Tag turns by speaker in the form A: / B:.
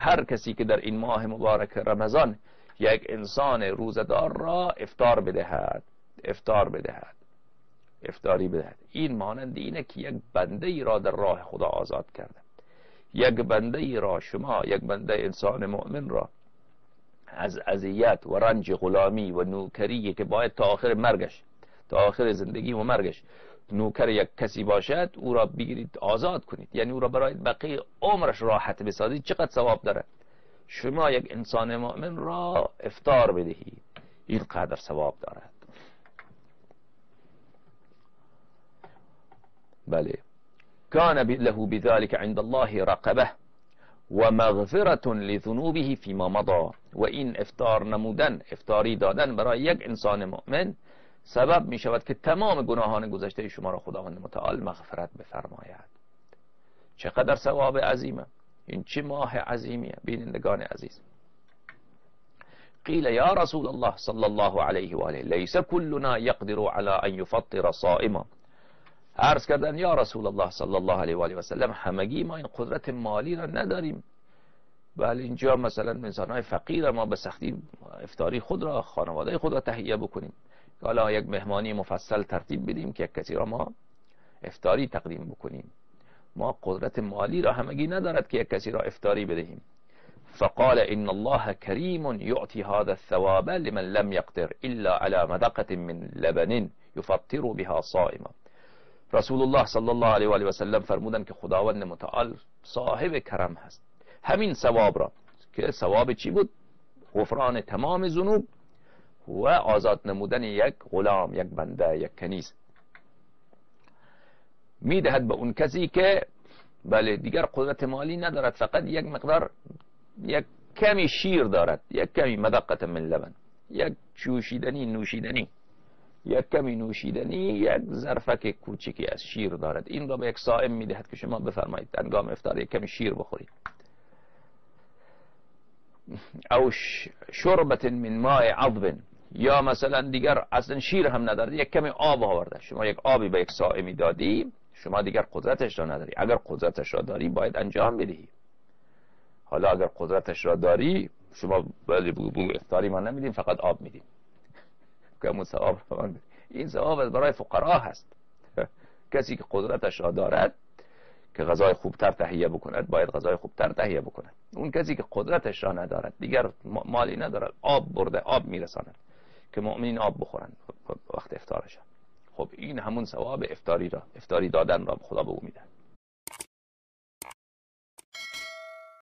A: هر کسی که در این ماه مبارک رمضان یک انسان روزدار را افطاری بدهد، این مانند اینه که یک بنده ای را در راه خدا آزاد کرده. یک بنده ای را شما، یک بنده انسان مؤمن را از اذیت و رنج غلامی و نوکری که باید تا آخر مرگش، تا آخر زندگی و مرگش نوکر یک کسی باشد، او را بگیرید آزاد کنید، یعنی او را برای بقیه عمرش راحت بسازید، چقدر ثواب داره. شما یک انسان مؤمن را افطار بدهید، این قدر ثواب دارد. بله. کان له بذلك عند الله رقبه و مغفرة لذنوبه فيما مضى. و این افطار نمودن، افطاری دادن برای یک انسان مؤمن سبب می شود که تمام گناهان گذشته شما را خداوند متعال مغفرت بفرماید. چقدر ثواب عظیمه، این چه ماه عظیمیه بینندگان عزیز. قیل یا رسول الله صلی الله علیه و آله لیس كلنا يقدر على ان يفطر صائما. عرض کردن یا رسول الله صلی الله علیه و آله و سلم، همگی ما این قدرت مالی را نداریم. بله اینجا مثلا انسان‌های فقیر ما به سختی افطاری خود را، خانواده خود را تهیه بکنیم، حالا یک مهمانی مفصل ترتیب بدیم که یک کسی را ما افطاری تقدیم بکنیم. ما قدرت مالی را همگی ندارد که یک کسی را افطاری بدهیم. فقال ان الله کریم یعطی هذا الثواب لمن لم يقدر الا على مدقه من لبن يفطر بها صائما. رسول الله صلی الله علیه و آله و سلم فرمودند که خداوند متعال صاحب کرم هست. همین ثواب را که ثواب چی بود؟ غفران تمام ذنوب و آزاد نمودن یک غلام، یک بنده، یک کنیز، میدهد به اون کسی که بله دیگر قدرت مالی ندارد، فقط یک مقدار، یک کمی شیر دارد، یک کمی مدقه من لبن، یک نوشیدنی، یک کمی نوشیدنی، یک ظرفک کوچکی از شیر دارد. این را به یک صائم میدهد که شما بفرمایید هنگام افطار یک کمی شیر بخورید. او شربت من ماء عذب، یا مثلا دیگر اصلا شیر هم ندارد، یک کمی آب آورده، شما یک آبی به یک صائمی دادی، شما دیگر قدرتش را نداری. اگر قدرتش را داری باید انجام بدهی. حالا اگر قدرتش را داری، شما ولی بو افطاری ما نمیدیم، فقط آب میدیم که همون ثواب را. این ثواب برای فقرا هست. کسی که قدرتش را دارد که غذای خوبتر تهیه بکند، باید غذای خوبتر تهیه بکند. اون کسی که قدرتش را ندارد، دیگر مالی ندارد، آب برده، آب میرساند که مؤمنین آب بخورند وقت افطارش. خب این همون ثواب افطاری دادن را خدا به او میده.